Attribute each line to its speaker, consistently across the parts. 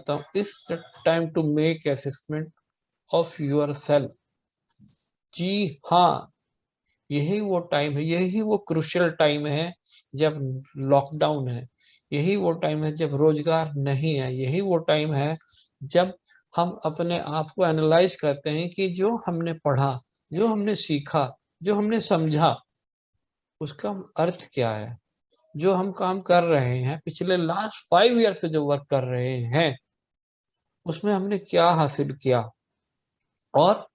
Speaker 1: कहता हूँ इस time to make assessment of your self. जी हाँ, यही वो टाइम है, यही वो क्रूशियल टाइम है जब लॉकडाउन है, यही वो टाइम है जब रोजगार नहीं है, यही वो टाइम है जब हम अपने आप को एनालाइज करते हैं कि जो हमने पढ़ा, जो हमने सीखा, जो हमने समझा, उसका अर्थ क्या है। जो हम काम कर रहे हैं पिछले लास्ट 5 ईयर से जो वर्क कर रहे हैं, उसमें हमने क्या हासिल किया और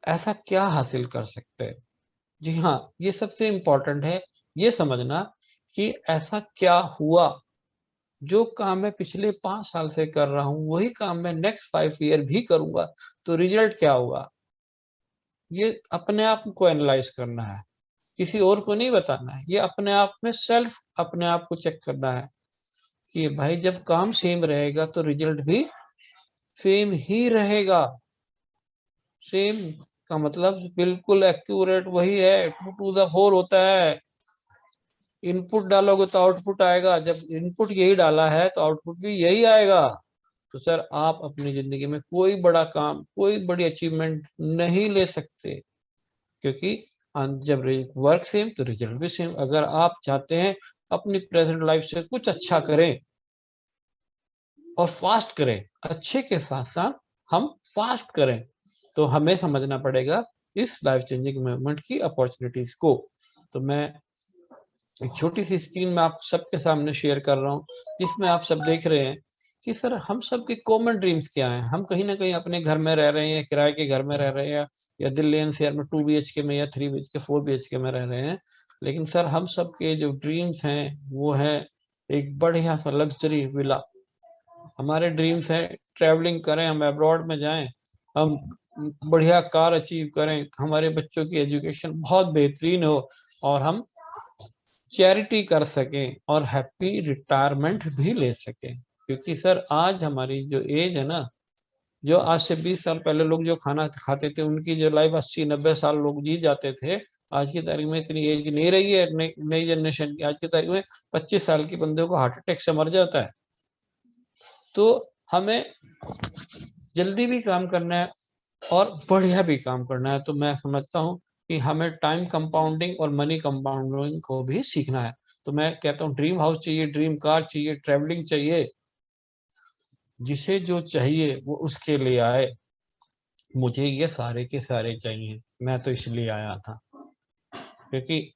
Speaker 1: ऐसा क्या हासिल कर सकते हैं। जी हाँ, ये सबसे इम्पोर्टेंट है, ये समझना कि ऐसा क्या हुआ। जो काम मैं पिछले 5 साल से कर रहा हूं वही काम मैं नेक्स्ट 5 ईयर भी करूंगा, तो रिजल्ट क्या होगा। ये अपने आप को एनालाइज करना है, किसी और को नहीं बताना है, ये अपने आप में सेल्फ अपने आप को चेक करना है कि भाई जब काम सेम रहेगा तो रिजल्ट भी सेम ही रहेगा। सेम का मतलब बिल्कुल एक्यूरेट वही है, 2 to the 4 होता है। इनपुट डालोगे तो आउटपुट आएगा, जब इनपुट यही डाला है तो आउटपुट भी यही आएगा। तो सर आप अपनी जिंदगी में कोई बड़ा काम, कोई बड़ी अचीवमेंट नहीं ले सकते, क्योंकि जब वर्क सेम तो रिजल्ट भी सेम। अगर आप चाहते हैं अपनी प्रेजेंट लाइफ से कुछ अच्छा करें और फास्ट करें, अच्छे के साथ साथ हम फास्ट करें, तो हमें समझना पड़ेगा इस लाइफ चेंजिंग मूवमेंट की अपॉर्चुनिटीज को। तो मैं एक छोटी सी स्क्रीन में आप सबके सामने शेयर कर रहा हूँ, जिसमें आप सब देख रहे हैं कि सर हम सब के कॉमन ड्रीम्स क्या हैं। हम कहीं ना कहीं अपने घर में रह रहे हैं, किराए के घर में रह रहे हैं, या दिल्ली एनसीआर में 2 BHK में या 3 BHK 4 BHK में रह रहे हैं। लेकिन सर हम सब के जो ड्रीम्स हैं वो है एक बढ़िया सा लग्जरी विला। हमारे ड्रीम्स हैं ट्रैवलिंग करें, हम अब्रॉड में जाएं, हम बढ़िया कार अचीव करें, हमारे बच्चों की एजुकेशन बहुत बेहतरीन हो, और हम चैरिटी कर सकें और हैप्पी रिटायरमेंट भी ले सकें। क्योंकि सर आज हमारी जो एज है ना, जो आज से 20 साल पहले लोग जो खाना खाते थे उनकी जो लाइफ 80-90 साल लोग जी जाते थे, आज की तारीख में इतनी एज नहीं रही है नई जनरेशन की। आज की तारीख में 25 साल के बंदे को हार्ट अटैक से मर जाता है। तो हमें जल्दी भी काम करना है और बढ़िया भी काम करना है। तो मैं समझता हूँ कि हमें टाइम कंपाउंडिंग और मनी कंपाउंडिंग को भी सीखना है। तो मैं कहता हूँ ड्रीम हाउस चाहिए, ड्रीम कार चाहिए, ट्रैवलिंग चाहिए, जिसे जो चाहिए वो उसके लिए आए। मुझे ये सारे के सारे चाहिए, मैं तो इसलिए आया था। क्योंकि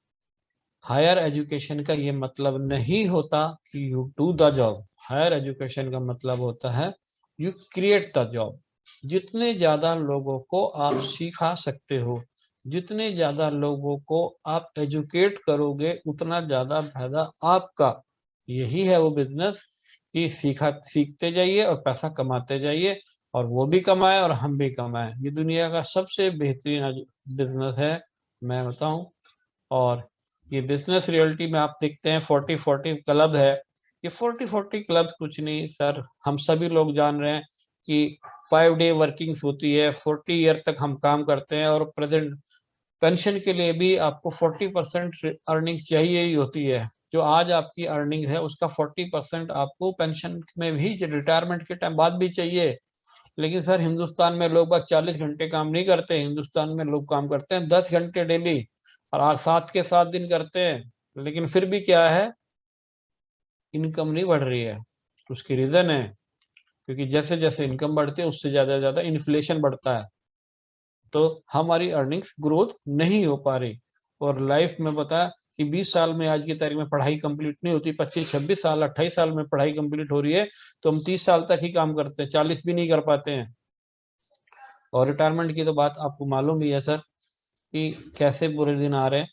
Speaker 1: हायर एजुकेशन का ये मतलब नहीं होता कि you do the job. Higher education का मतलब होता है यू क्रिएट द जॉब। जितने ज्यादा लोगों को आप सिखा सकते हो, जितने ज्यादा लोगों को आप एजुकेट करोगे, उतना ज्यादा फायदा आपका। यही है वो बिजनेस कि सीखते जाइए और पैसा कमाते जाइए, और वो भी कमाए और हम भी कमाए। ये दुनिया का सबसे बेहतरीन बिजनेस है, मैं बताऊं। और ये बिजनेस रियलिटी में आप देखते हैं 40-40 क्लब है। ये 40-40 क्लब कुछ नहीं सर, हम सभी लोग जान रहे हैं कि 5 डे वर्किंग्स होती है, 40 ईयर तक हम काम करते हैं, और प्रेजेंट पेंशन के लिए भी आपको 40% अर्निंग्स चाहिए ही होती है। जो आज आपकी अर्निंग है उसका 40% आपको पेंशन में भी, रिटायरमेंट के टाइम बाद भी चाहिए। लेकिन सर हिंदुस्तान में लोग बस 40 घंटे काम नहीं करते, हिंदुस्तान में लोग काम करते हैं 10 घंटे डेली, और आज 7 के 7 दिन करते हैं। लेकिन फिर भी क्या है, इनकम नहीं बढ़ रही है। उसकी रीजन है क्योंकि जैसे जैसे इनकम बढ़ती है उससे ज्यादा ज्यादा इन्फ्लेशन बढ़ता है, तो हमारी अर्निंग्स ग्रोथ नहीं हो पा रही। और लाइफ में बता कि 20 साल में आज की तारीख में पढ़ाई कंप्लीट नहीं होती, 25-26 साल 28 साल में पढ़ाई कंप्लीट हो रही है, तो हम 30 साल तक ही काम करते हैं, 40 भी नहीं कर पाते हैं। और रिटायरमेंट की तो बात आपको मालूम ही है सर कि कैसे बुरे दिन आ रहे हैं।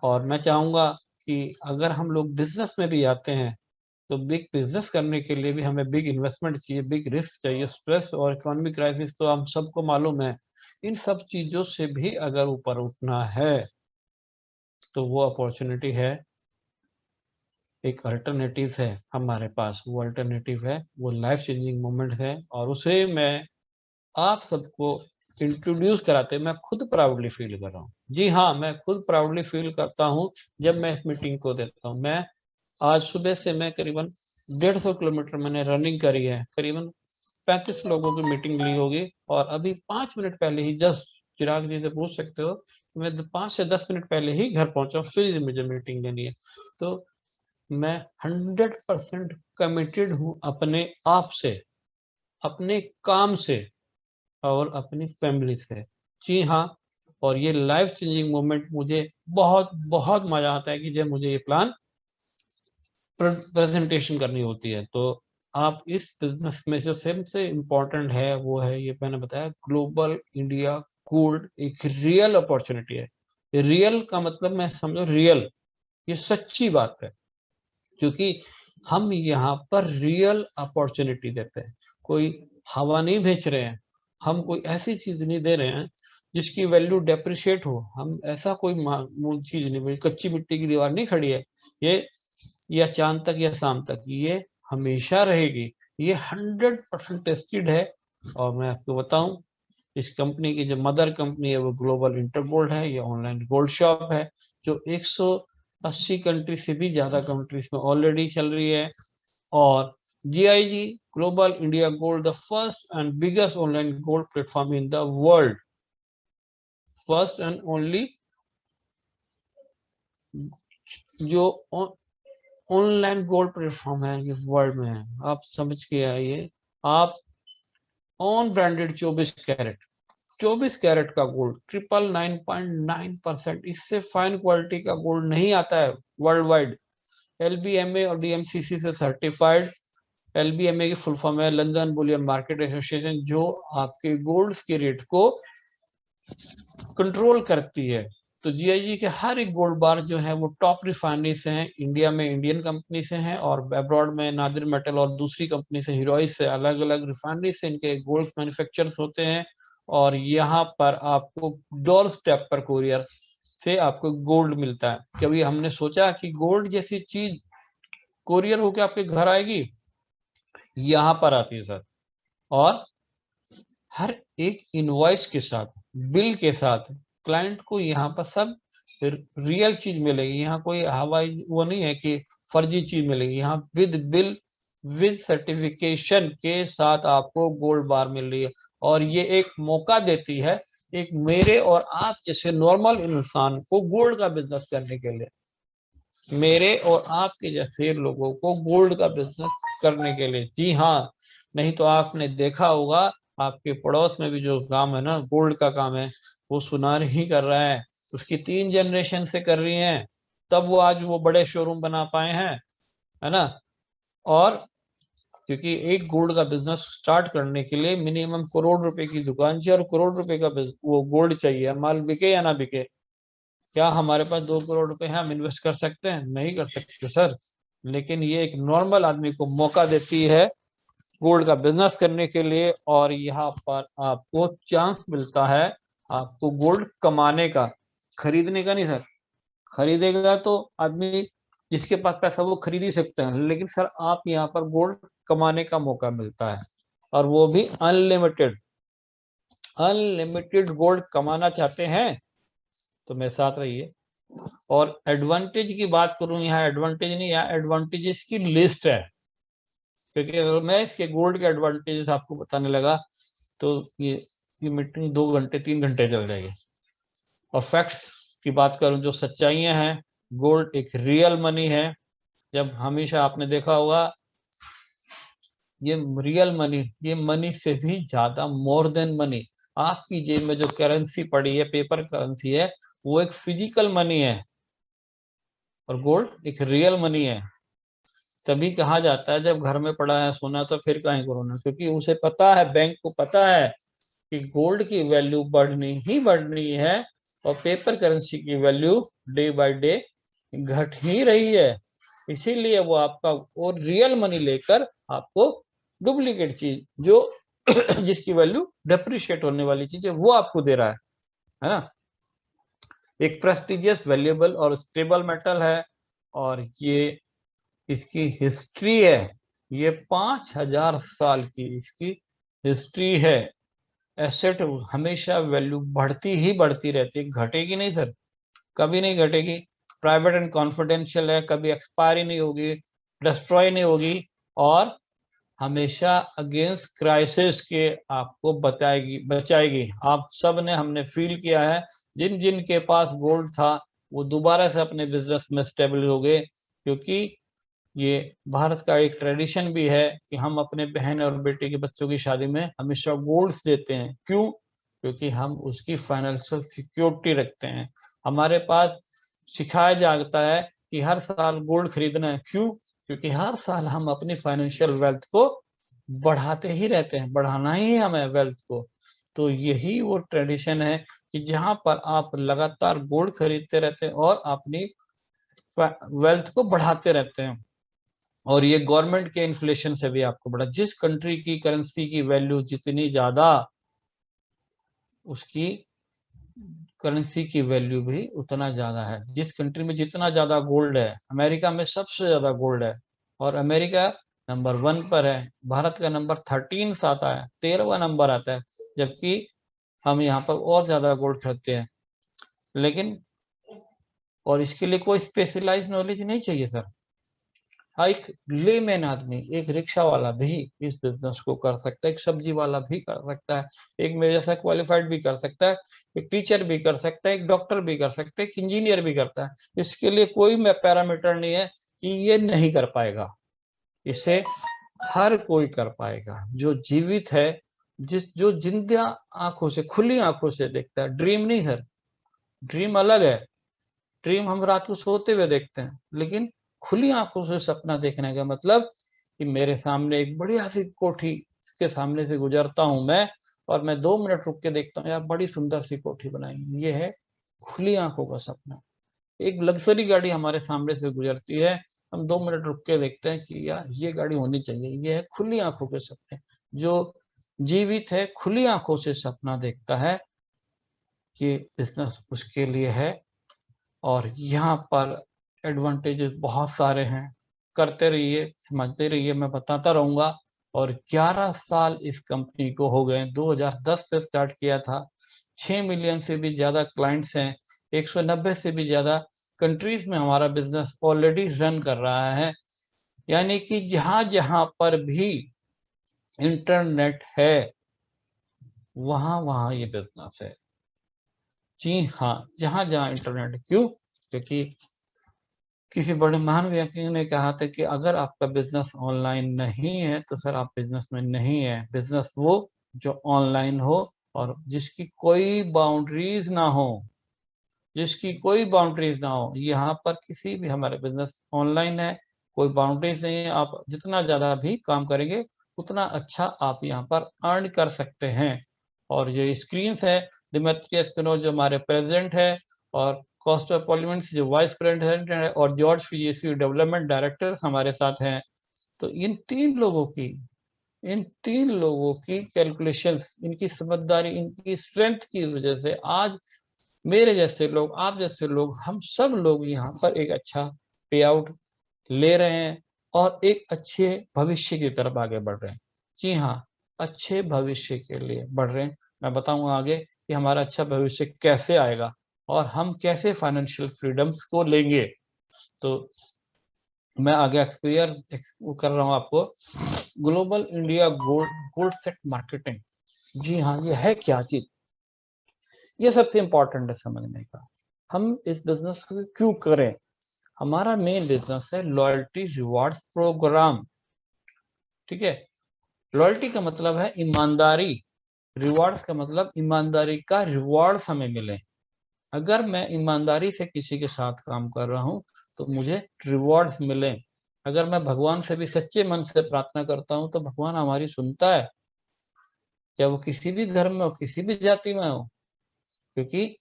Speaker 1: और मैं चाहूंगा कि अगर हम लोग बिजनेस में भी आते हैं तो बिग बिजनेस करने के लिए भी हमें बिग इन्वेस्टमेंट चाहिए, बिग रिस्क चाहिए, स्ट्रेस और इकोनॉमिक क्राइसिस तो हम सबको मालूम है। इन सब चीजों से भी अगर ऊपर उठना है तो वो अपॉर्चुनिटी है, एक अल्टरनेटिव है हमारे पास। वो अल्टरनेटिव है, वो लाइफ चेंजिंग मोमेंट है, और उसे मैं आप सबको इंट्रोड्यूस कराते मैं खुद प्राउडली फील कर रहा हूँ। जी हाँ, मैं खुद प्राउडली फील करता हूँ जब मैं इस मीटिंग को देता हूँ। मैं आज सुबह से मैं करीबन 150 किलोमीटर मैंने रनिंग करी है, करीबन 35 लोगों की मीटिंग ली होगी, और अभी 5 मिनट पहले ही जस्ट, चिराग जी से पूछ सकते हो, मैं 5 से 10 मिनट पहले ही घर पहुंचा, फिर मुझे मीटिंग लेनी है। तो मैं 100% कमिटेड हूँ अपने आप से, अपने काम से, और अपनी फैमिली से। जी हाँ, और ये लाइफ चेंजिंग मोमेंट मुझे बहुत बहुत मजा आता है कि जब मुझे ये प्लान प्रेजेंटेशन करनी होती है। तो आप इस बिजनेस में जो सबसे इम्पोर्टेंट है वो है, ये मैंने बताया, ग्लोबल इंडिया गोल्ड एक रियल अपॉर्चुनिटी है। रियल का मतलब मैं समझो रियल, ये सच्ची बात है, क्योंकि हम यहाँ पर रियल अपॉर्चुनिटी देते हैं। कोई हवा नहीं बेच रहे हैं, हम कोई ऐसी चीज नहीं दे रहे हैं जिसकी वैल्यू डेप्रिशिएट हो। हम ऐसा कोई चीज नहीं, कच्ची मिट्टी की दीवार नहीं खड़ी है ये, या चांद तक या शाम तक, ये हमेशा रहेगी। ये 100% टेस्टेड है। और मैं आपको बताऊं, इस कंपनी की जो मदर कंपनी है वो ग्लोबल इंटर गोल्ड है, ये ऑनलाइन गोल्ड शॉप है जो 180 कंट्री से भी ज्यादा कंट्रीज में ऑलरेडी चल रही है। और GIG global India gold, the first and biggest online gold platform in the world, first and only जो ऑनलाइन गोल्ड प्लेटफॉर्म है ये वर्ल्ड में है। आप समझ के आइए, आप ऑन ब्रांडेड 24 कैरेट का गोल्ड 999.9%, इससे फाइन क्वालिटी का गोल्ड नहीं आता है वर्ल्ड वाइड। LBMA और DMCC से सर्टिफाइड। LBMA की फुल फॉर्म है लंदन बुलियन मार्केट एसोसिएशन, जो आपके गोल्ड के रेट को कंट्रोल करती है। तो GIG के हर एक गोल्ड बार जो है वो टॉप रिफाइनरी से हैं, इंडिया में इंडियन कंपनी से हैं, और अब्रॉड में नादिर मेटल और दूसरी कंपनी से, हीरोइस से, अलग अलग रिफाइनरी से इनके गोल्ड मैन्युफैक्चरर्स होते हैं। और यहाँ पर आपको डोर स्टेप पर कोरियर से आपको गोल्ड मिलता है। कभी हमने सोचा कि गोल्ड जैसी चीज कोरियर होकर आपके घर आएगी? यहाँ पर आती है सर। और हर एक इनवॉइस के साथ, बिल के साथ क्लाइंट को यहाँ पर सब रियल चीज मिलेगी। यहाँ कोई हवाई वो नहीं है कि फर्जी चीज मिलेगी। यहाँ विद बिल, विद सर्टिफिकेशन के साथ आपको गोल्ड बार मिल रही है। और ये एक मौका देती है एक मेरे और आप जैसे नॉर्मल इंसान को गोल्ड का बिजनेस करने के लिए, मेरे और आपके जैसे लोगों को गोल्ड का बिजनेस करने के लिए। जी हाँ, नहीं तो आपने देखा होगा आपके पड़ोस में भी जो काम है ना गोल्ड का काम है, वो सुनार ही कर रहा है, उसकी 3 जनरेशन से कर रही हैं, तब वो आज वो बड़े शोरूम बना पाए हैं, है ना। और क्योंकि एक गोल्ड का बिजनेस स्टार्ट करने के लिए मिनिमम करोड़ रुपए की दुकान चाहिए, और करोड़ रुपए का वो गोल्ड चाहिए, माल बिके या ना बिके। क्या हमारे पास 2 करोड़ रुपए हैं, हम इन्वेस्ट कर सकते हैं? नहीं कर सकते सर। लेकिन ये एक नॉर्मल आदमी को मौका देती है गोल्ड का बिजनेस करने के लिए, और यहाँ पर आपको चांस मिलता है आपको गोल्ड कमाने का, खरीदने का नहीं सर। खरीदेगा तो आदमी जिसके पास पैसा वो खरीद ही सकता है, लेकिन सर आप यहाँ पर गोल्ड कमाने का मौका मिलता है, और वो भी अनलिमिटेड। अनलिमिटेड गोल्ड कमाना चाहते हैं तो मेरे साथ रहिए। और एडवांटेज की बात करूं, यहाँ एडवांटेज नहीं, यहाँ एडवांटेजेस की लिस्ट है। क्योंकि अगर मैं इसके गोल्ड के एडवांटेजेस आपको बताने लगा तो ये मीटिंग 2 घंटे 3 घंटे चल जाएगी। और फैक्ट्स की बात करूं, जो सच्चाइयां हैं, गोल्ड एक रियल मनी है। जब हमेशा आपने देखा होगा ये रियल मनी, ये मनी से भी ज्यादा, मोर देन मनी। आपकी जेब में जो करेंसी पड़ी है, पेपर करेंसी है, वो एक फिजिकल मनी है, और गोल्ड एक रियल मनी है। तभी कहा जाता है जब घर में पड़ा है सोना तो फिर काहे करोना, क्योंकि उसे पता है, बैंक को पता है कि गोल्ड की वैल्यू बढ़नी ही बढ़नी है, और पेपर करेंसी की वैल्यू डे बाय डे घट ही रही है। इसीलिए वो आपका और रियल मनी लेकर आपको डुप्लीकेट चीज जो जिसकी वैल्यू डेप्रिशिएट होने वाली चीज है वो आपको दे रहा है ना। एक प्रेस्टिजियस, वैल्यूएबल और स्टेबल मेटल है, और ये इसकी हिस्ट्री है, ये 5,000 साल की इसकी हिस्ट्री है। एसेट हमेशा वैल्यू बढ़ती ही बढ़ती रहती है, घटेगी नहीं सर, कभी नहीं घटेगी। प्राइवेट एंड कॉन्फिडेंशियल है, कभी एक्सपायरी नहीं होगी, डिस्ट्रॉय नहीं होगी। और हमेशा अगेंस्ट क्राइसिस के आपको बचाएगी। आप सब ने हमने फील किया है, जिन जिन के पास गोल्ड था वो दोबारा से अपने बिजनेस में स्टेबल हो गए, क्योंकि ये भारत का एक ट्रेडिशन भी है कि हम अपने बहन और बेटे के बच्चों की शादी में हमेशा गोल्ड्स देते हैं। क्यों? क्योंकि हम उसकी फाइनेंशियल सिक्योरिटी रखते हैं। हमारे पास सिखाया जाता है कि हर साल गोल्ड खरीदना है। क्यों? क्योंकि हर साल हम अपनी फाइनेंशियल वेल्थ को बढ़ाते ही रहते हैं, बढ़ाना ही है हमें वेल्थ को। तो यही वो ट्रेडिशन है कि जहां पर आप लगातार गोल्ड खरीदते रहते हैं और अपनी वेल्थ को बढ़ाते रहते हैं। और ये गवर्नमेंट के इन्फ्लेशन से भी आपको बढ़ा, जिस कंट्री की करेंसी की वैल्यू जितनी ज्यादा, उसकी करेंसी की वैल्यू भी उतना ज्यादा है। जिस कंट्री में जितना ज्यादा गोल्ड है, अमेरिका में सबसे ज्यादा गोल्ड है और अमेरिका नंबर 1 पर है, भारत का नंबर 13 आता है, 13वां नंबर आता है, जबकि हम यहाँ पर और ज्यादा गोल्ड खरीदते हैं। लेकिन और इसके लिए कोई स्पेशलाइज नॉलेज नहीं चाहिए सर। हाँ, एक लेमैन आदमी, एक रिक्शा वाला भी इस बिजनेस को कर सकता है, एक सब्जी वाला भी कर सकता है, एक मेरे जैसा क्वालिफाइड भी कर सकता है, एक टीचर भी कर सकता है, एक डॉक्टर भी कर सकता है, एक इंजीनियर भी करता है। इसके लिए कोई पैरामीटर नहीं है कि ये नहीं कर पाएगा, इसे हर कोई कर पाएगा जो जीवित है, जो जिंदा आंखों से, खुली आंखों से देखता है। ड्रीम नहीं सर, ड्रीम अलग है। ड्रीम हम रात को सोते हुए देखते हैं, लेकिन खुली आंखों से सपना देखने का मतलब कि मेरे सामने एक बढ़िया सी कोठी के सामने से गुजरता हूं मैं, और मैं 2 मिनट रुक के देखता हूँ, यार बड़ी सुंदर सी कोठी बनाई, ये है खुली आंखों का सपना। एक लग्जरी गाड़ी हमारे सामने से गुजरती है, हम 2 मिनट रुक के देखते हैं कि यार ये गाड़ी होनी चाहिए। ये है खुली आंखों के सपने। जो जीवित है, खुली आंखों से सपना देखता है, कि बिजनेस उसके लिए है। और यहाँ पर एडवांटेजेस बहुत सारे हैं, करते रहिए, समझते रहिए, मैं बताता रहूंगा। और 11 साल इस कंपनी को हो गए, 2010 से स्टार्ट किया था। 6 मिलियन से भी ज्यादा क्लाइंट्स हैं, 190 से भी ज्यादा कंट्रीज में हमारा बिजनेस ऑलरेडी रन कर रहा है। यानी कि जहां जहां पर भी इंटरनेट है, वहां वहां ये बिजनेस है। जी हाँ, जहां जहां इंटरनेट। क्यों? क्योंकि किसी बड़े महान व्यक्ति ने कहा था कि अगर आपका बिजनेस ऑनलाइन नहीं है तो सर आप बिजनेस में नहीं है। बिजनेस वो जो ऑनलाइन हो और जिसकी कोई बाउंड्रीज ना हो, जिसकी कोई बाउंड्रीज ना हो। यहाँ पर किसी भी, हमारे बिजनेस ऑनलाइन है, कोई बाउंड्रीज नहीं है। आप जितना ज्यादा भी काम करेंगे उतना अच्छा आप यहाँ पर अर्न कर सकते हैं। और ये स्क्रीन है, दिमित्री एस्किनो जो हमारे प्रेसिडेंट है, और कॉस्ट ऑफ पार्लियामेंट जो वाइस प्रेसिडेंट है, और जॉर्ज फिजेसी डेवलपमेंट डायरेक्टर हमारे साथ हैं। तो इन तीन लोगों की कैलकुलेशंस, इनकी समझदारी, इनकी स्ट्रेंथ की वजह से आज मेरे जैसे लोग, आप जैसे लोग, हम सब लोग यहाँ पर एक अच्छा पे आउट ले रहे हैं और एक अच्छे भविष्य की तरफ आगे बढ़ रहे हैं। जी हाँ, अच्छे भविष्य के लिए बढ़ रहे हैं। मैं बताऊंगा आगे कि हमारा अच्छा भविष्य कैसे आएगा और हम कैसे फाइनेंशियल फ्रीडम्स को लेंगे। तो मैं आगे एक्सपीरियर कर रहा हूँ आपको। Global India gold set marketing. जी हाँ, ये है क्या चीज? ये सबसे इंपॉर्टेंट है समझने का। हम इस बिजनेस को क्यों करें? हमारा मेन बिजनेस है लॉयल्टी रिवॉर्ड्स प्रोग्राम। ठीक है, लॉयल्टी का मतलब है ईमानदारी, रिवॉर्ड्स का मतलब ईमानदारी का रिवॉर्ड्स हमें मिले। अगर मैं ईमानदारी से किसी के साथ काम कर रहा हूं तो मुझे रिवॉर्ड्स मिले। अगर मैं भगवान से भी सच्चे मन से प्रार्थना करता हूं तो भगवान हमारी सुनता है, चाहे वो किसी भी धर्म में हो, किसी भी जाति में हो। क्योंकि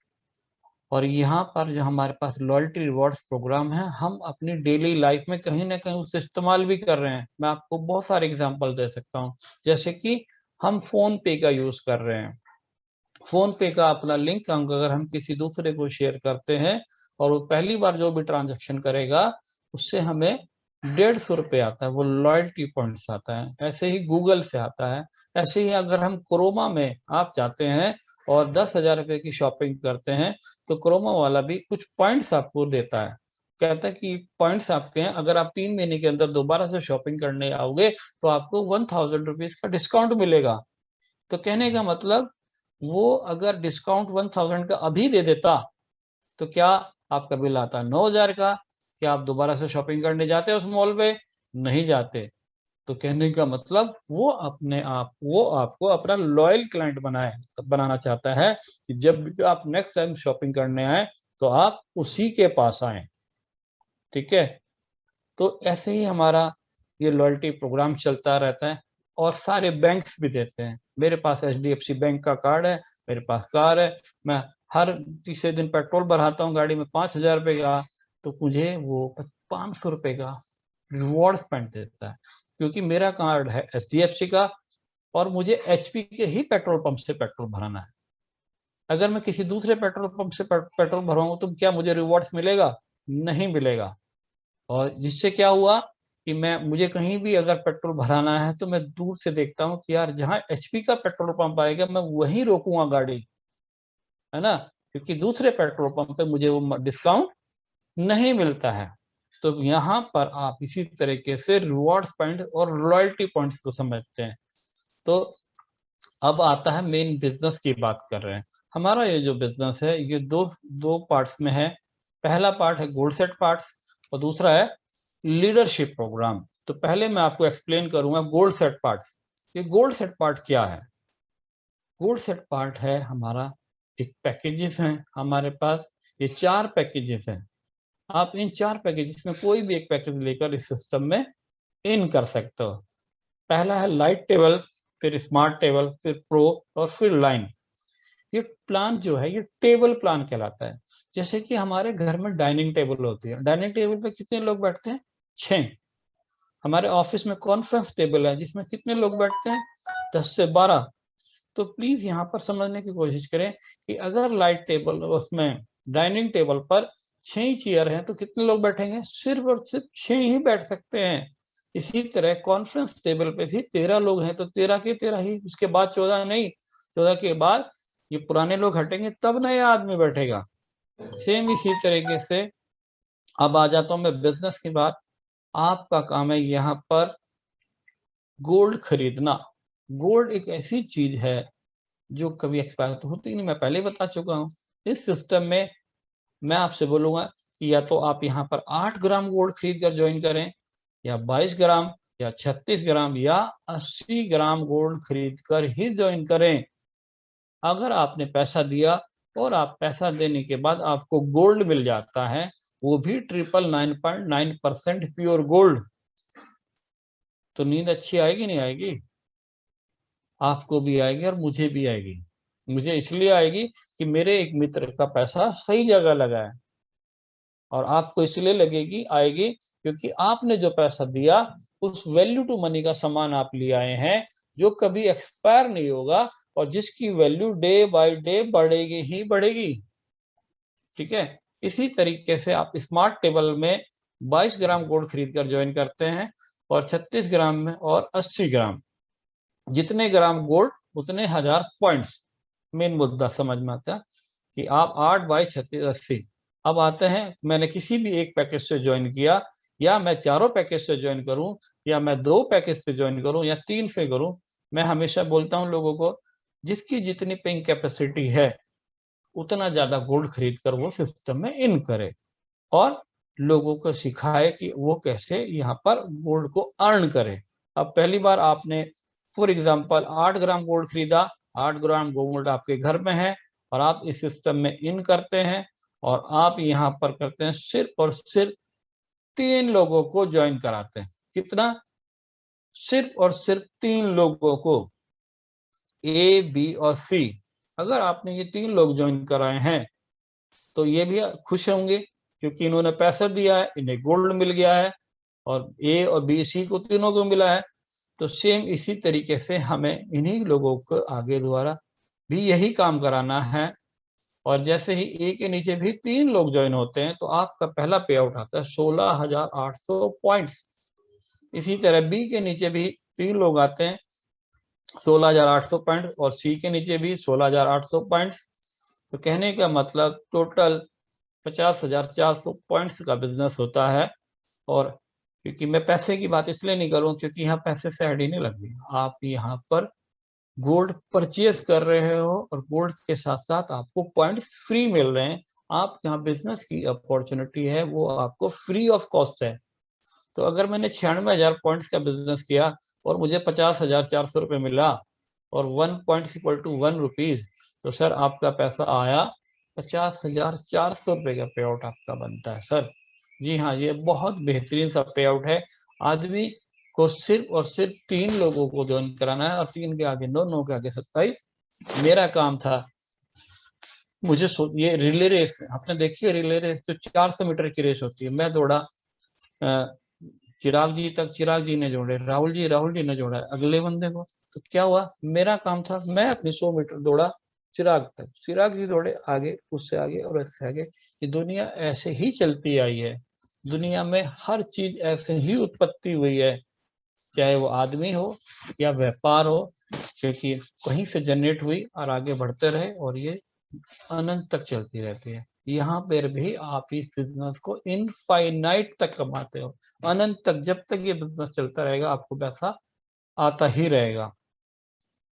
Speaker 1: और यहाँ पर जो हमारे पास लॉयल्टी रिवॉर्ड्स प्रोग्राम है, हम अपनी डेली लाइफ में कहीं ना कहीं उसे इस्तेमाल भी कर रहे हैं। मैं आपको बहुत सारे एग्जांपल दे सकता हूँ। जैसे कि हम फोन पे का यूज कर रहे हैं। फोन पे का अपना लिंक अगर हम किसी दूसरे को शेयर करते हैं और वो पहली बार जो भी ट्रांजेक्शन करेगा उससे हमें 150 रुपये आता है, वो लॉयल्टी पॉइंट्स आता है। ऐसे ही गूगल से आता है। ऐसे ही अगर हम क्रोमा में आप जाते हैं और 10,000 रुपये की शॉपिंग करते हैं तो क्रोमा वाला भी कुछ पॉइंट्स आपको देता है। कहता है कि पॉइंट्स आपके हैं, अगर आप 3 महीने के अंदर दोबारा से शॉपिंग करने आओगे तो आपको 1000 रुपीज का डिस्काउंट मिलेगा। तो कहने का मतलब वो अगर डिस्काउंट 1000 का अभी दे देता तो क्या आपका बिल आता 9000 का? क्या आप दोबारा से शॉपिंग करने जाते उस मॉल पे? नहीं जाते। तो कहने का मतलब वो आपको अपना लॉयल क्लाइंट बनाना चाहता है कि जब भी आप नेक्स्ट टाइम शॉपिंग करने आए तो आप उसी के पास आए। ठीक है, तो ऐसे ही हमारा ये लॉयल्टी प्रोग्राम चलता रहता है और सारे बैंक्स भी देते हैं। मेरे पास HDFC बैंक का कार्ड है, मेरे पास कार है, मैं हर तीसरे दिन पेट्रोल भराता हूँ गाड़ी में 5000 रुपये का, तो मुझे वो 500 रुपये का रिवॉर्ड्स पॉइंट देता है, क्योंकि मेरा कार्ड है HDFC का और मुझे HP के ही पेट्रोल पंप से पेट्रोल भराना है। अगर मैं किसी दूसरे पेट्रोल पंप से पेट्रोल भरवाऊँ तो क्या मुझे रिवॉर्ड्स मिलेगा? नहीं मिलेगा। और जिससे क्या हुआ कि मुझे कहीं भी अगर पेट्रोल भराना है तो मैं दूर से देखता हूँ कि यार जहाँ HP का पेट्रोल पंप आएगा मैं वहीं रोकूंगा गाड़ी, है ना, क्योंकि दूसरे पेट्रोल पंप पे मुझे वो डिस्काउंट नहीं मिलता है। तो यहाँ पर आप इसी तरीके से रिवॉर्ड्स पॉइंट और लॉयल्टी पॉइंट्स को समझते हैं। तो अब आता है मेन बिजनेस की बात कर रहे हैं। हमारा ये जो बिजनेस है ये दो दो पार्ट्स में है। पहला पार्ट है गोल्ड सेट पार्ट्स और दूसरा है लीडरशिप प्रोग्राम। तो पहले मैं आपको एक्सप्लेन करूंगा गोल्ड सेट पार्ट्स। ये गोल्ड सेट पार्ट क्या है? गोल्ड सेट पार्ट है हमारा एक पैकेजेस है हमारे पास। ये 4 पैकेजेस हैं। आप इन 4 पैकेजेस में कोई भी एक पैकेज लेकर इस सिस्टम में इन कर सकते हो। पहला है लाइट टेबल, फिर स्मार्ट टेबल, फिर प्रो और फिर लाइन। ये प्लान जो है ये टेबल प्लान कहलाता है। जैसे कि हमारे घर में डाइनिंग टेबल होती है, डाइनिंग टेबल पे कितने लोग बैठते हैं? 6। हमारे ऑफिस में कॉन्फ्रेंस टेबल है जिसमें कितने लोग बैठते हैं? 10 से 12। तो प्लीज यहाँ पर समझने की कोशिश करें कि अगर लाइट टेबल उसमें डाइनिंग टेबल पर 6 ही चेयर हैं तो कितने लोग बैठेंगे? सिर्फ और सिर्फ 6 ही बैठ सकते हैं। इसी तरह कॉन्फ्रेंस टेबल पे भी 13 लोग हैं तो 13 के 13 ही, उसके बाद 14 नहीं। 14 के बाद ये पुराने लोग हटेंगे तब नया आदमी बैठेगा। सेम इसी तरीके से अब आ जाता हूं मैं बिजनेस की बात। आपका काम है यहाँ पर गोल्ड खरीदना। गोल्ड एक ऐसी चीज है जो कभी एक्सपायर तो होती नहीं, मैं पहले ही बता चुका हूँ। इस सिस्टम में मैं आपसे बोलूंगा कि या तो आप यहाँ पर 8 ग्राम गोल्ड खरीद कर ज्वाइन करें, या 22 ग्राम, या 36 ग्राम, या 80 ग्राम गोल्ड खरीद कर ही ज्वाइन करें। अगर आपने पैसा दिया और आप पैसा देने के बाद आपको गोल्ड मिल जाता है, वो भी 999.9% प्योर गोल्ड, तो नींद अच्छी आएगी नहीं आएगी? आपको भी आएगी और मुझे भी आएगी। मुझे इसलिए आएगी कि मेरे एक मित्र का पैसा सही जगह लगा है, और आपको इसलिए लगेगी आएगी क्योंकि आपने जो पैसा दिया उस वैल्यू टू मनी का सामान आप ले आए हैं जो कभी एक्सपायर नहीं होगा और जिसकी वैल्यू डे बाय डे बढ़ेगी ही बढ़ेगी। ठीक है, इसी तरीके से आप स्मार्ट टेबल में 22 ग्राम गोल्ड खरीद कर ज्वाइन करते हैं और 36 ग्राम में और 80 ग्राम, जितने ग्राम गोल्ड उतने हजार पॉइंट्स। मेन मुद्दा समझ में आता है कि आप 8 22 36 80। अब आते हैं मैंने किसी भी एक पैकेज से ज्वाइन किया, या मैं चारों पैकेज से ज्वाइन करूं, या मैं 2 पैकेज से ज्वाइन करूं, या 3 से करूं। मैं हमेशा बोलता हूं लोगों को जिसकी जितनी पेइंग कैपेसिटी है उतना ज्यादा गोल्ड खरीद कर वो सिस्टम में इन करे और लोगों को सिखाए कि वो कैसे यहाँ पर गोल्ड को अर्न करे। अब पहली बार आपने फॉर एग्जांपल 8 ग्राम गोल्ड खरीदा, 8 ग्राम गोल्ड आपके घर में है और आप इस सिस्टम में इन करते हैं और आप यहाँ पर करते हैं सिर्फ और सिर्फ 3 लोगों को ज्वाइन कराते हैं। कितना? सिर्फ और सिर्फ 3 लोगों को, A, B और C। अगर आपने ये 3 लोग ज्वाइन कराए हैं तो ये भी खुश होंगे क्योंकि इन्होंने पैसा दिया है, इन्हें गोल्ड मिल गया है, और A और B C को तीनों को मिला है। तो सेम इसी तरीके से हमें इन्हीं लोगों को आगे द्वारा भी यही काम कराना है। और जैसे ही A के नीचे भी 3 लोग ज्वाइन होते हैं तो आपका पहला पे आउट आता है 16,800 पॉइंट्स। इसी तरह B के नीचे भी 3 लोग आते हैं 16,800 पॉइंट, और C के नीचे भी 16,800 पॉइंट्स। तो कहने का मतलब टोटल 50,400 पॉइंट्स का बिजनेस होता है। और क्योंकि मैं पैसे की बात इसलिए नहीं करूँ क्योंकि यहाँ पैसे से ऐड ही नहीं लग रही, आप यहाँ पर गोल्ड परचेज कर रहे हो और गोल्ड के साथ साथ आपको पॉइंट्स फ्री मिल रहे हैं। आप यहाँ बिजनेस की अपॉर्चुनिटी है वो आपको फ्री ऑफ कॉस्ट है। तो अगर मैंने 96,000 पॉइंट्स का बिजनेस किया और मुझे 50,400 रुपये मिला और 1 पॉइंट = 1 रुपीज, तो सर आपका पैसा आया 50,400 रुपये का पे आउट आपका बनता है सर। जी हाँ, ये बहुत बेहतरीन सा पे आउट है। आदमी को सिर्फ और सिर्फ 3 लोगों को ज्वाइन कराना है और 3 के आगे 9, 9 के आगे 27 मेरा काम था। मुझे ये रिले रेस आपने देखी है, रिले रेस तो 400 मीटर की रेस होती है। मैं दौड़ा चिराग जी तक, चिराग जी ने जोड़े, राहुल जी ने जोड़ा अगले बंदे को। तो क्या हुआ, मेरा काम था, मैं अपनी 100 मीटर दौड़ा चिराग तक, चिराग जी दौड़े आगे, उससे आगे और उससे आगे। ये दुनिया ऐसे ही चलती आई है। दुनिया में हर चीज ऐसे ही उत्पत्ति हुई है, चाहे वो आदमी हो या व्यापार हो, क्योंकि कहीं से जनरेट हुई और आगे बढ़ते रहे और ये अनंत तक चलती रहती है। यहाँ पर भी आप इस बिजनेस को इनफाइनाइट तक कमाते हो, अनंत तक। जब तक ये बिजनेस चलता रहेगा आपको पैसा आता ही रहेगा।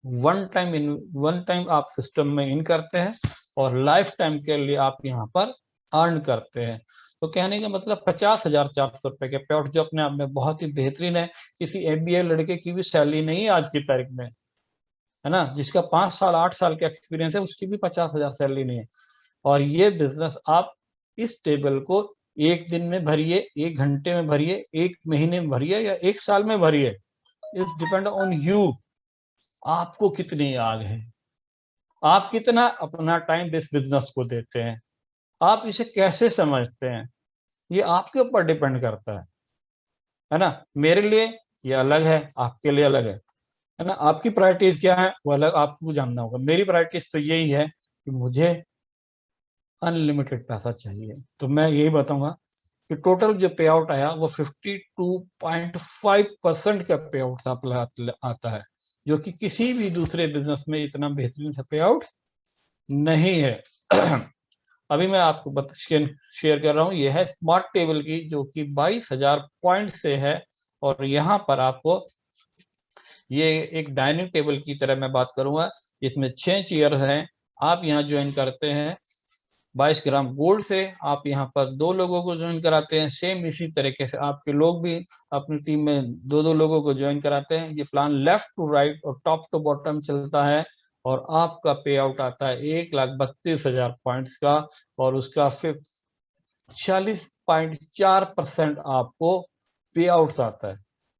Speaker 1: वन टाइम आप सिस्टम में इन करते हैं और लाइफ टाइम के लिए आप यहाँ पर अर्न करते हैं। तो कहने का मतलब 50,400 रुपए के पे आउट, जो अपने आप में बहुत ही बेहतरीन है। किसी MBA लड़के की भी सैलरी नहीं है आज की तारीख में, है ना। जिसका 5 साल 8 साल का एक्सपीरियंस है उसकी भी 50,000 सैलरी नहीं है। और ये बिजनेस आप इस टेबल को 1 दिन में भरिए, 1 घंटे में भरिए, 1 महीने में भरिए या 1 साल में भरिए, इट्स डिपेंड ऑन यू। आपको कितनी आग है, आप कितना अपना टाइम इस बिजनेस को देते हैं, आप इसे कैसे समझते हैं, ये आपके ऊपर डिपेंड करता है ना। मेरे लिए ये अलग है, आपके लिए अलग है ना। आपकी प्रायोरिटीज क्या है वो अलग आपको जानना होगा। मेरी प्रायोरिटीज तो यही है कि मुझे अनलिमिटेड पैसा चाहिए। तो मैं यही बताऊंगा कि टोटल जो पे आउट आया वो 52.5% का पे आउट आता है, जो कि किसी भी दूसरे बिजनेस में इतना बेहतरीन सा पे आउट नहीं है। अभी मैं आपको शेयर कर रहा हूँ, ये है स्मार्ट टेबल की, जो कि 22,000 पॉइंट से है। और यहाँ पर आपको ये एक डाइनिंग टेबल की तरह मैं बात करूंगा, इसमें 6 चेयर हैं। आप यहाँ ज्वाइन करते हैं 22 ग्राम गोल्ड से, आप यहाँ पर 2 लोगों को ज्वाइन कराते हैं। सेम इसी तरीके से आपके लोग भी अपनी टीम में 2-2 लोगों को ज्वाइन कराते हैं। ये प्लान लेफ्ट टू राइट और टॉप टू बॉटम चलता है और आपका पे आउट आता है 1,32,000 पॉइंट्स का। और उसका 46.4% आपको पे आउट आता है।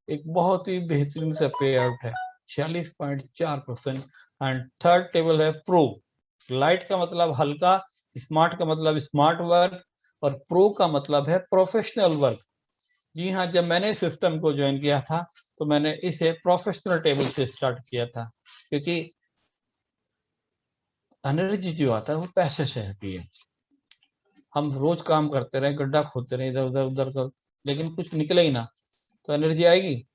Speaker 1: एक बहुत ही बेहतरीन सा पे आउट है, 46.4%। एंड थर्ड टेबल है प्रो। लाइट का मतलब हल्का, स्मार्ट का मतलब स्मार्ट वर्क और प्रो का मतलब है प्रोफेशनल वर्क। जी हाँ, जब मैंने सिस्टम को ज्वाइन किया था तो मैंने इसे प्रोफेशनल टेबल से स्टार्ट किया था, क्योंकि एनर्जी जो आता है वो पैसे से आती है। हम रोज काम करते रहे, गड्ढा खोदते रहे इधर उधर उधर कर, लेकिन कुछ निकले ही ना, तो एनर्जी आएगी?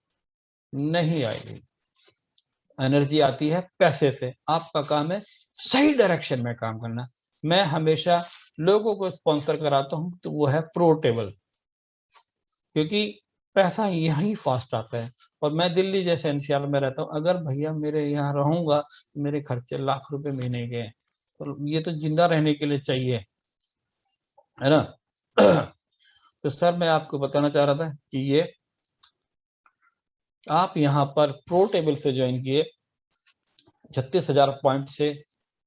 Speaker 1: नहीं आएगी। एनर्जी आती है पैसे से। आपका काम है सही डायरेक्शन में काम करना। मैं हमेशा लोगों को स्पॉन्सर कराता हूं तो वो है प्रो टेबल, क्योंकि पैसा यहीं फास्ट आता है। और मैं दिल्ली जैसे NCR में रहता हूँ, अगर भैया मेरे यहाँ रहूंगा तो मेरे खर्चे लाख रुपए महीने के हैं, तो ये तो जिंदा रहने के लिए चाहिए, है ना। तो सर मैं आपको बताना चाह रहा था कि ये आप यहाँ पर प्रो टेबल से ज्वाइन किए 36,000 पॉइंट से,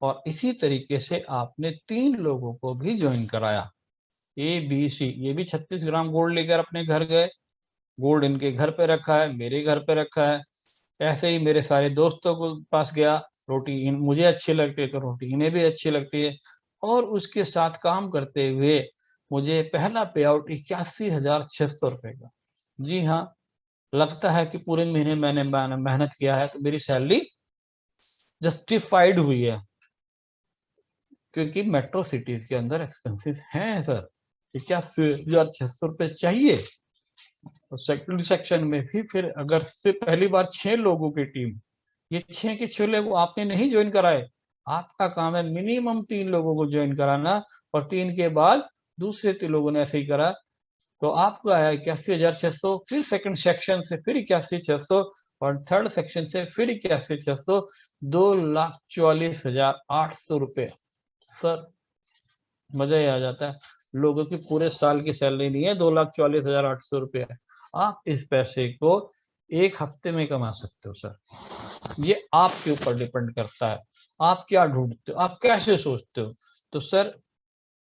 Speaker 1: और इसी तरीके से आपने 3 लोगों को भी ज्वाइन कराया, ABC। ये भी 36 ग्राम गोल्ड लेकर अपने घर गए, गोल्ड इनके घर पे रखा है, मेरे घर पे रखा है। ऐसे ही मेरे सारे दोस्तों को पास गया, रोटी मुझे अच्छी लगती है तो रोटी इन्हें भी अच्छी लगती है। और उसके साथ काम करते हुए मुझे पहला पे आउट 81,600 रुपए का। जी हाँ, लगता है कि पूरे महीने मैंने मेहनत किया है तो मेरी सैलरी जस्टिफाइड हुई है, क्योंकि मेट्रो सिटीज के अंदर एक्सपेंसिव हैं सर। 81,600 रुपये चाहिए। तो सेकेंडरी सेक्शन में भी फिर अगर से पहली बार 6 लोगों की टीम, ये 6 के 6 लोग आपने नहीं ज्वाइन कराए, आपका काम है मिनिमम 3 लोगों को ज्वाइन कराना और 3 के बाद दूसरे 3 लोगों ने ऐसे ही करा, तो आपको आया 81,600, फिर सेकंड सेक्शन से फिर 81,600 और थर्ड सेक्शन से फिर 81,600, 2,44,800 रुपये। सर मजा ही आ जाता है। लोगों की पूरे साल की सैलरी नहीं है, 2,44,800 रुपये है। आप इस पैसे को एक हफ्ते में कमा सकते हो सर। ये आपके ऊपर डिपेंड करता है, आप क्या ढूंढते हो, आप कैसे सोचते हो। तो सर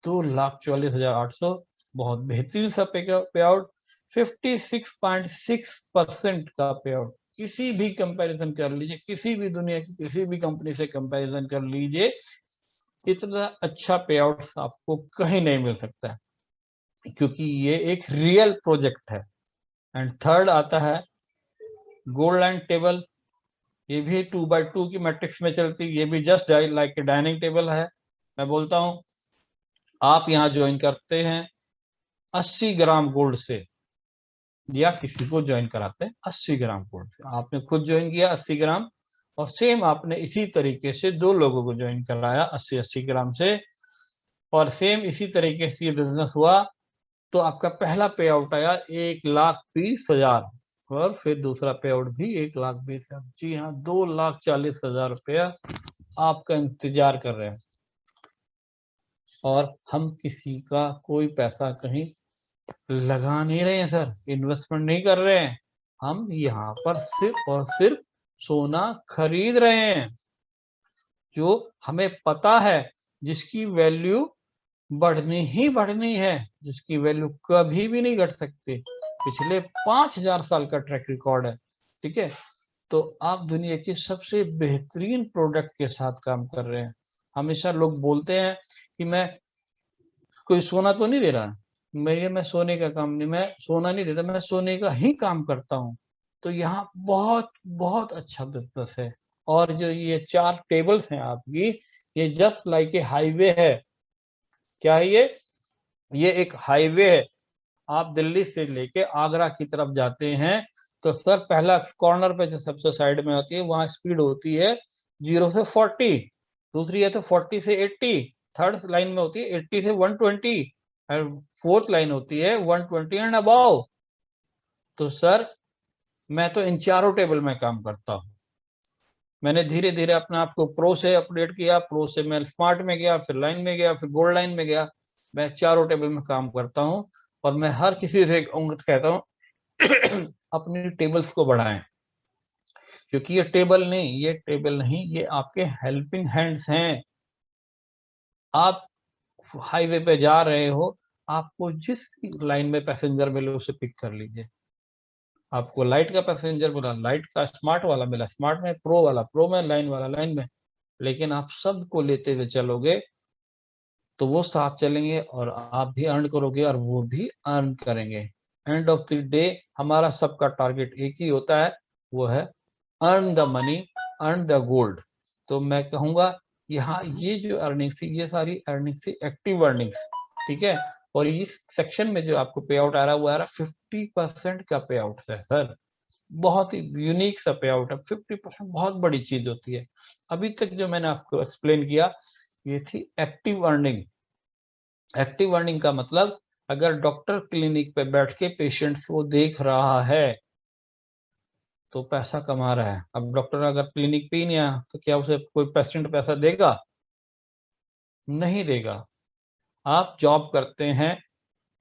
Speaker 1: 2,44,800 बहुत बेहतरीन सा पे आउट, 56.6% का पे आउट। किसी भी कंपैरिजन कर लीजिए, किसी भी दुनिया की किसी भी कंपनी से कंपैरिजन कर लीजिए, इतना अच्छा पे आउट आपको कहीं नहीं मिल सकता है, क्योंकि ये एक रियल प्रोजेक्ट है। एंड थर्ड आता है गोल्ड लाइन टेबल। ये भी 2x2 की मैट्रिक्स में चलती है, ये भी जस्ट लाइक डाइनिंग टेबल है। मैं बोलता हूं आप यहाँ ज्वाइन करते हैं 80 ग्राम गोल्ड से, या किसी को ज्वाइन कराते हैं 80 ग्राम गोल्ड से। आपने खुद ज्वाइन किया 80 ग्राम, और सेम आपने इसी तरीके से 2 लोगों को ज्वाइन कराया 80-80 ग्राम से, और सेम इसी तरीके से ये बिजनेस हुआ, तो आपका पहला पे आउट आया 1,20,000, और फिर दूसरा पे आउट भी 1,20,000। जी हाँ, 2,40,000 रुपया आपका इंतजार कर रहे हैं। और हम किसी का कोई पैसा कहीं लगा नहीं रहे हैं सर, इन्वेस्टमेंट नहीं कर रहे हैं, हम यहाँ पर सिर्फ और सिर्फ सोना खरीद रहे हैं, जो हमें पता है जिसकी वैल्यू बढ़नी ही बढ़नी है, जिसकी वैल्यू कभी भी नहीं घट सकती। पिछले 5,000 साल का ट्रैक रिकॉर्ड है। ठीक है, तो आप दुनिया के सबसे बेहतरीन प्रोडक्ट के साथ काम कर रहे हैं। हमेशा लोग बोलते हैं कि मैं कोई सोना तो नहीं दे रहा, मैं सोने का काम नहीं, मैं सोना नहीं देता, मैं सोने का ही काम करता हूँ। तो यहाँ बहुत बहुत अच्छा बिजनेस है। और जो ये 4 टेबल्स हैं आपकी, ये जस्ट लाइक ए हाईवे है। क्या है ये एक हाईवे है। आप दिल्ली से लेके आगरा की तरफ जाते हैं, तो सर पहला कॉर्नर पे जो सबसे साइड में होती है, वहां स्पीड होती है 0 से 40, दूसरी है तो 40 से 80, थर्ड लाइन में होती है 80 से 120, और फोर्थ लाइन होती है 120 एंड अबव। तो सर मैं तो इन चारों टेबल में काम करता हूँ। मैंने धीरे धीरे अपने आप को प्रो से अपडेट किया, प्रो से मैं स्मार्ट में गया, फिर लाइन में गया, फिर गोल्ड लाइन में गया। मैं चारों टेबल में काम करता हूँ, और मैं हर किसी से कहता हूँ अपनी टेबल्स को बढ़ाएं, क्योंकि ये टेबल नहीं, ये आपके हेल्पिंग हैंड्स हैं। आप हाईवे पे जा रहे हो, आपको जिस लाइन में पैसेंजर मिले उसे पिक कर लीजिए। आपको लाइट का पैसेंजर मिला, लाइट का, स्मार्ट वाला मिला स्मार्ट में, प्रो वाला प्रो में, लाइन वाला लाइन में, लेकिन आप सबको लेते हुए चलोगे तो वो साथ चलेंगे, और आप भी अर्न करोगे और वो भी अर्न करेंगे। एंड ऑफ द डे हमारा सबका टारगेट एक ही होता है, वो है earn the money, earn the gold. तो मैं कहूँगा यहाँ ये जो अर्निंग्स थी, ये सारी अर्निंग्स थी एक्टिव अर्निंग्स। ठीक है, और इस सेक्शन में जो आपको पे आउट आ रहा है, वो आ रहा है 50% का पे आउट है सर। बहुत ही यूनिक सा पे आउट है। 50% बहुत बड़ी चीज होती है। अभी तक जो मैंने आपको एक्सप्लेन किया, ये थी एक्टिव अर्निंग। एक्टिव अर्निंग का मतलब, अगर डॉक्टर क्लिनिक पे बैठ के पेशेंट्स को देख रहा है तो पैसा कमा रहा है। अब डॉक्टर अगर क्लिनिक पे ही नहीं आया तो क्या उसे कोई पेशेंट पैसा देगा? नहीं देगा। आप जॉब करते हैं,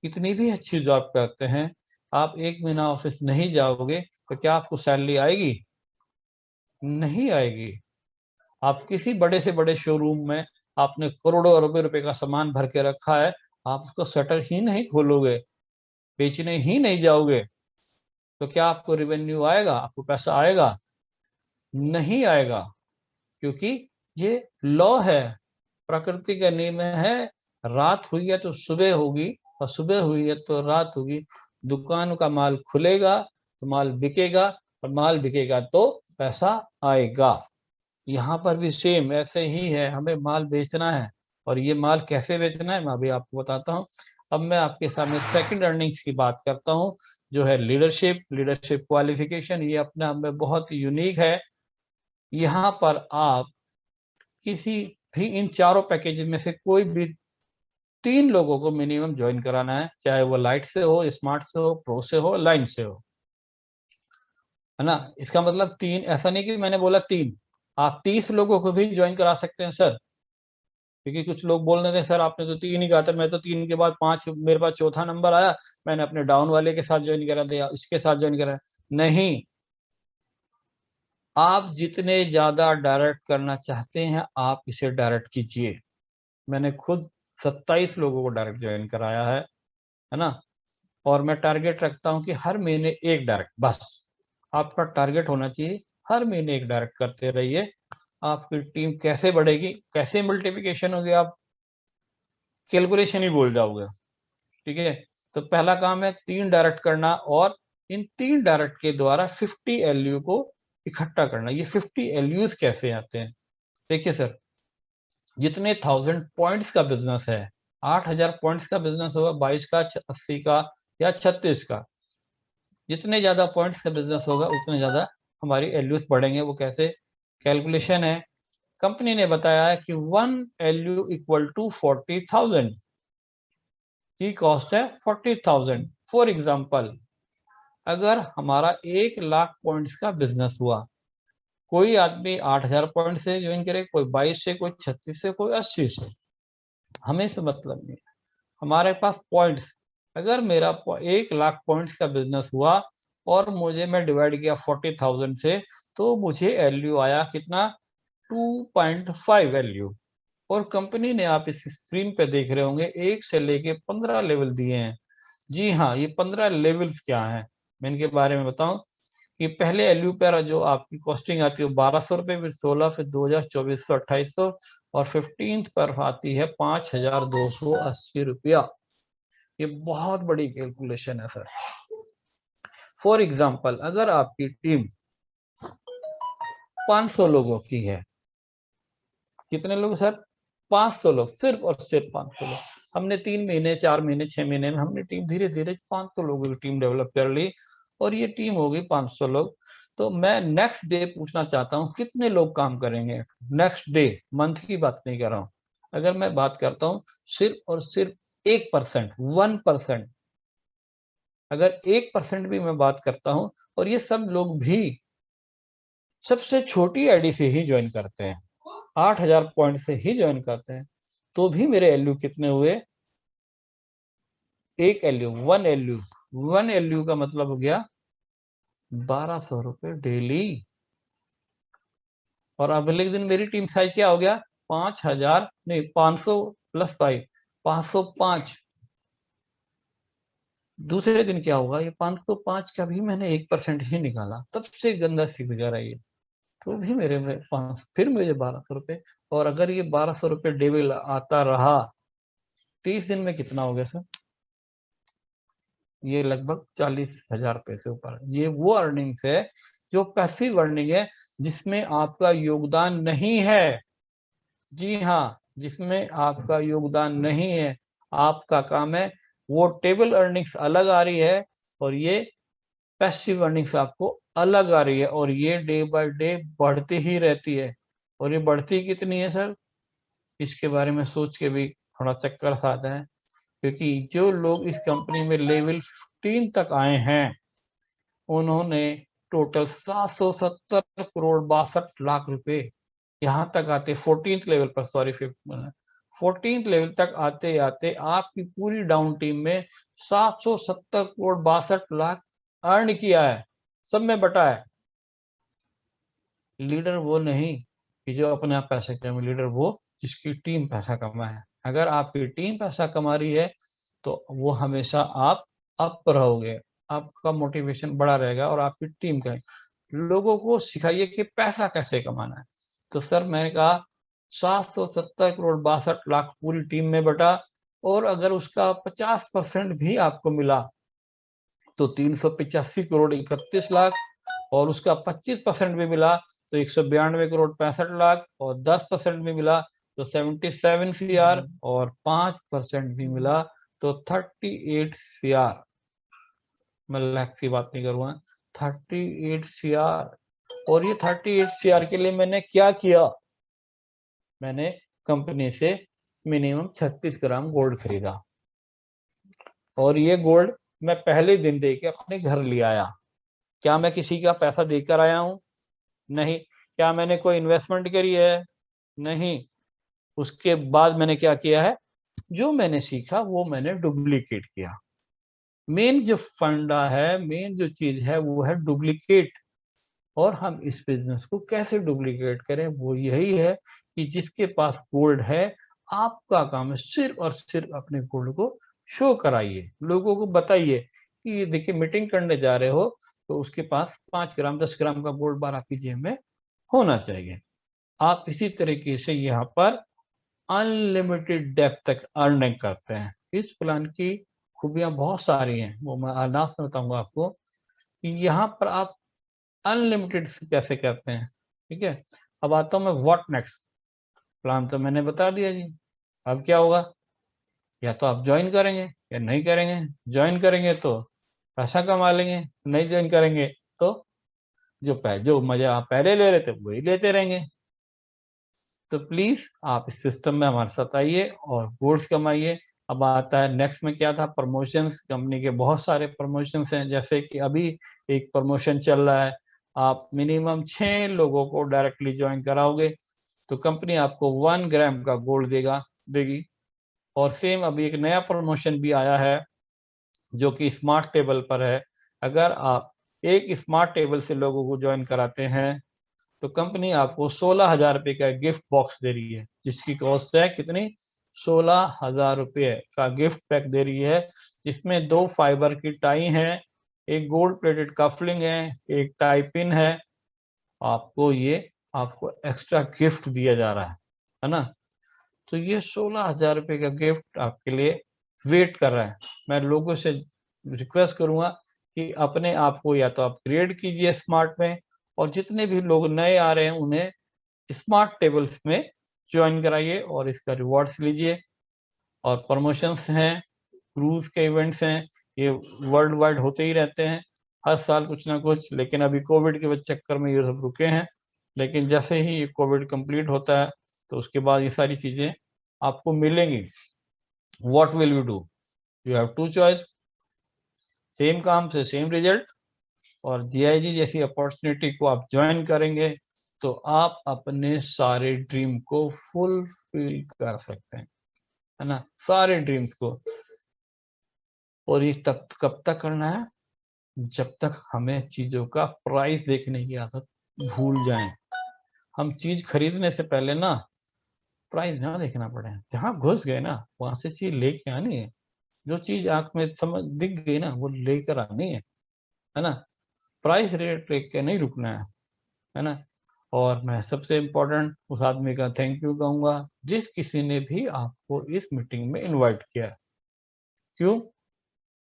Speaker 1: कितनी भी अच्छी जॉब करते हैं, आप 1 महीना ऑफिस नहीं जाओगे तो क्या आपको सैलरी आएगी? नहीं आएगी। आप किसी बड़े से बड़े शोरूम में आपने करोड़ों अरबों रुपए का सामान भर के रखा है, आप उसको शटर ही नहीं खोलोगे, बेचने ही नहीं जाओगे, तो क्या आपको रेवेन्यू आएगा? आपको पैसा आएगा? नहीं आएगा। क्योंकि ये लॉ है, प्रकृति का नियम है, रात हुई है तो सुबह होगी, और सुबह हुई है तो रात होगी। दुकान का माल खुलेगा तो माल बिकेगा, और माल बिकेगा तो पैसा आएगा। यहाँ पर भी सेम ऐसे ही है, हमें माल बेचना है, और ये माल कैसे बेचना है मैं अभी आपको बताता हूँ। अब मैं आपके सामने सेकंड अर्निंग्स की बात करता हूँ, जो है लीडरशिप क्वालिफिकेशन। ये अपने आप में बहुत यूनिक है। यहाँ पर आप किसी भी इन चारों पैकेज में से कोई भी 3 लोगों को मिनिमम ज्वाइन कराना है, चाहे वो लाइट से हो, स्मार्ट से हो, प्रो से हो, लाइन से हो, है ना। इसका मतलब 3, ऐसा नहीं कि मैंने बोला 3, आप 30 लोगों को भी ज्वाइन करा सकते हैं सर। क्योंकि कुछ लोग बोल रहे थे सर आपने तो 3 ही कहा था, मैं तो 3 के बाद 5 मेरे पास चौथा नंबर आया, मैंने अपने डाउन वाले के साथ ज्वाइन करा दिया, इसके साथ ज्वाइन करा। नहीं, आप जितने ज्यादा डायरेक्ट करना चाहते हैं आप इसे डायरेक्ट कीजिए। मैंने खुद 27 लोगों को डायरेक्ट ज्वाइन कराया है ना। और मैं टारगेट रखता हूं कि हर महीने एक डायरेक्ट, बस आपका टारगेट होना चाहिए, हर महीने एक डायरेक्ट करते रहिए। आपकी टीम कैसे बढ़ेगी, कैसे मल्टीप्लिकेशन होगी, आप कैलकुलेशन ही भूल जाओगे। ठीक है, तो पहला काम है 3 डायरेक्ट करना, और इन 3 डायरेक्ट के द्वारा 50 एलयू को इकट्ठा करना। ये 50 एलयूज कैसे आते हैं, देखिए सर, जितने 1000 पॉइंट्स का बिजनेस है, 8000 पॉइंट्स का बिजनेस होगा, 22 का, 80 का या 36 का, जितने ज्यादा पॉइंट्स का बिजनेस होगा उतने ज्यादा हमारी एलयूज बढ़ेंगे। वो कैसे, कैलकुलेशन है, कंपनी ने बताया है कि 1 एलयू इक्वल टू 40,000 की कॉस्ट है 40,000। फॉर एग्जाम्पल, अगर हमारा 1 लाख पॉइंट्स का बिजनेस हुआ, कोई आदमी 8000 पॉइंट से ज्वाइन करे, कोई 22 से, कोई 36 से, कोई 80 से, हमें से मतलब नहीं, हमारे पास पॉइंट्स, अगर मेरा 1 लाख पॉइंट्स का बिजनेस हुआ और मैं डिवाइड किया 40,000 से, तो मुझे एलयू आया कितना, 2.5 एलयू। और कंपनी ने, आप इस स्क्रीन पे देख रहे होंगे, 1 से लेके 15 लेवल दिए हैं। जी हाँ, ये 15 लेवल्स क्या हैं, मैं इनके बारे में बताऊं कि पहले एलयू पर जो आपकी कॉस्टिंग आती है 1200 रुपये, फिर 16, फिर 2000, 2400, 2800, और 15 पर आती है 5280 रुपया। ये बहुत बड़ी कैलकुलेशन है सर। फॉर एग्जाम्पल, अगर आपकी टीम 500 लोगों की है, कितने लोग सर, 500 लोग, सिर्फ और सिर्फ 500 लोग। हमने 3 महीने, 4 महीने, 6 महीने में हमने टीम धीरे धीरे 500 लोगों की टीम डेवलप कर ली, और ये टीम हो गई 500 लोग। तो मैं नेक्स्ट डे पूछना चाहता हूँ कितने लोग काम करेंगे नेक्स्ट डे, मंथ की बात नहीं कर रहा हूँ। अगर मैं बात करता हूँ सिर्फ और सिर्फ 1%, 1%, अगर 1% भी मैं बात करता हूँ, और ये सब लोग भी सबसे छोटी आईडी से ही ज्वाइन करते हैं, 8000 पॉइंट से ही ज्वाइन करते हैं, तो भी मेरे एलयू कितने हुए, 1 एलयू, 1 एलयू, 1 एलयू का मतलब हो गया 1200 रुपये डेली। और अगले दिन मेरी टीम साइज क्या हो गया, 5000 नहीं, 500 प्लस 5, 505। दूसरे दिन क्या होगा, ये 505 का भी मैंने 1% ही निकाला, सबसे गंदा फिगर है ये, तो भी मेरे में 5, फिर मुझे 1200 रुपये। और अगर ये 1200 रुपये डेबिल आता रहा, 30 दिन में कितना हो गया सर, ये लगभग 40,000 रुपये से ऊपर। ये वो अर्निंग्स है जो पैसिव अर्निंग है, जिसमें आपका योगदान नहीं है। जी हाँ, जिसमें आपका योगदान नहीं है, आपका काम है, वो टेबल अर्निंग्स अलग आ रही है, और ये पैसिव अर्निंग्स आपको अलग आ रही है, और ये डे बाय डे बढ़ती ही रहती है। और ये बढ़ती कितनी है सर, इसके बारे में सोच के भी थोड़ा चक्कर सा आता है। क्योंकि जो लोग इस कंपनी में लेवल 15 तक आए हैं, उन्होंने टोटल 770 करोड़ 62 लाख रुपए, यहाँ तक आते 14th लेवल पर, सॉरी 14th लेवल तक आते आते आपकी पूरी डाउन टीम में 770 करोड़ 62 लाख अर्न किया है, सब में बटा है। लीडर वो नहीं कि जो अपने आप पैसे कमाए, लीडर वो जिसकी टीम पैसा कमाए है। अगर आपकी टीम पैसा कमा रही है, तो वो हमेशा आप अप रहोगे, आपका मोटिवेशन बड़ा रहेगा, और आपकी टीम का। लोगों को सिखाइए कि पैसा कैसे कमाना है। तो सर मैंने कहा 770 करोड़ 62 लाख पूरी टीम में बटा, और अगर उसका 50% भी आपको मिला तो 385 करोड़ 31 लाख, और उसका 25% भी मिला तो 192 करोड़ 65 लाख, और 10% भी मिला तो 77 CR, और 5% भी मिला तो 38 CR। मैं लाख की बात नहीं करूंगा, 38 CR। और ये 38 CR के लिए मैंने क्या किया, मैंने कंपनी से मिनिमम 36 ग्राम गोल्ड खरीदा और ये गोल्ड मैं पहले दिन दे के अपने घर ले आया। क्या मैं किसी का पैसा देकर आया हूं? नहीं। क्या मैंने कोई इन्वेस्टमेंट करी है? नहीं। उसके बाद मैंने क्या किया है, जो मैंने सीखा वो मैंने डुप्लीकेट किया। मेन जो फंडा है, मेन जो चीज है वो है डुप्लीकेट। और हम इस बिजनेस को कैसे डुप्लीकेट करें, वो यही है कि जिसके पास गोल्ड है, आपका काम है सिर्फ और सिर्फ अपने गोल्ड को शो कराइए, लोगों को बताइए कि ये देखिए मीटिंग करने जा रहे हो तो उसके पास 5 ग्राम 10 ग्राम का गोल्ड बार आपकी जेब में होना चाहिए। आप इसी तरीके से यहाँ पर अनलिमिटेड डेप्थ तक अर्निंग करते हैं। इस प्लान की खूबियां बहुत सारी हैं, वो मैं लास्ट में बताऊंगा आपको कि यहाँ पर आप अनलिमिटेड कैसे करते हैं। ठीक है, अब आता हूं मैं व्हाट नेक्स्ट। प्लान तो मैंने बता दिया जी। अब क्या होगा, या तो आप ज्वाइन करेंगे या नहीं करेंगे। ज्वाइन करेंगे तो पैसा कमा लेंगे, नहीं ज्वाइन करेंगे तो जो मजा आप पहले ले रहे थे वही लेते रहेंगे। तो प्लीज आप इस सिस्टम में हमारे साथ आइए और गोल्ड्स कमाइए। अब आता है नेक्स्ट में क्या था, प्रमोशंस। कंपनी के बहुत सारे प्रमोशंस हैं, जैसे कि अभी एक प्रमोशन चल रहा है, आप मिनिमम 6 लोगों को डायरेक्टली ज्वाइन कराओगे तो कंपनी आपको 1 ग्राम का गोल्ड देगी। और सेम अभी एक नया प्रमोशन भी आया है जो कि स्मार्ट टेबल पर है। अगर आप एक स्मार्ट टेबल से लोगों को ज्वाइन कराते हैं तो कंपनी आपको 16,000 रुपये का गिफ्ट बॉक्स दे रही है, जिसकी कॉस्ट है कितनी, 16,000 रुपये का गिफ्ट पैक दे रही है, जिसमें 2 फाइबर की टाई है, एक गोल्ड प्लेटेड कफलिंग है, एक टाई पिन है। आपको एक्स्ट्रा गिफ्ट दिया जा रहा है ना। तो ये 16,000 रुपये का गिफ्ट आपके लिए वेट कर रहा है। मैं लोगों से रिक्वेस्ट करूंगा कि अपने आप को या तो अपग्रेड कीजिए स्मार्ट में, और जितने भी लोग नए आ रहे हैं उन्हें स्मार्ट टेबल्स में ज्वाइन कराइए और इसका रिवॉर्ड्स लीजिए। और प्रमोशंस हैं, क्रूज के इवेंट्स हैं, ये वर्ल्ड वाइड होते ही रहते हैं हर साल कुछ ना कुछ। लेकिन अभी कोविड के चक्कर में ये सब रुके हैं, लेकिन जैसे ही ये कोविड कंप्लीट होता है तो उसके बाद ये सारी चीजें आपको मिलेंगी। What will you do, you have two choice, same काम से सेम रिजल्ट और जीआईजी जैसी अपॉर्चुनिटी को आप ज्वाइन करेंगे तो आप अपने सारे ड्रीम को फुलफिल कर सकते हैं, है ना, सारे ड्रीम्स को। और ये तब कब तक करना है, जब तक हमें चीजों का प्राइस देखने की आदत भूल जाए। हम चीज खरीदने से पहले ना प्राइस ना देखना पड़े, जहां घुस गए ना वहां से चीज लेके आनी है। जो चीज आंख में समझ दिख गई ना वो लेकर आनी है ना। प्राइस रेट देख के नहीं रुकना है ना। और मैं सबसे इम्पोर्टेंट उस आदमी का थैंक यू कहूंगा जिस किसी ने भी आपको इस मीटिंग में इनवाइट किया। क्यों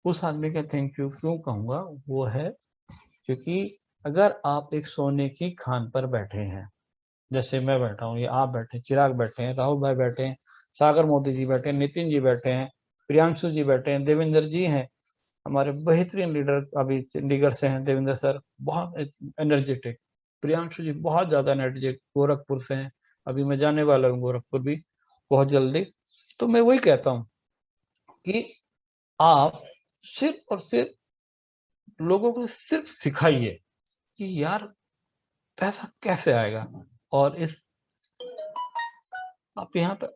Speaker 1: उस आदमी का थैंक यू क्यों कहूंगा, वो है क्योंकि अगर आप एक सोने की खान पर बैठे हैं, जैसे मैं बैठा हूँ, ये आप बैठे, चिराग बैठे हैं, राहुल भाई बैठे हैं, सागर मोदी जी बैठे हैं, नितिन जी बैठे हैं, प्रियांशु जी बैठे हैं, देवेंद्र जी हैं, हमारे बेहतरीन लीडर अभी चंडीगढ़ से हैं, देवेंद्र सर बहुत एनर्जेटिक, प्रियांशु जी बहुत ज्यादा एनर्जेटिक गोरखपुर से हैं, अभी मैं जाने वाला हूँ गोरखपुर भी बहुत जल्दी। तो मैं वही कहता हूँ कि आप सिर्फ और सिर्फ लोगों को सिर्फ सिखाइए कि यार पैसा कैसे आएगा। और इस आप यहाँ पे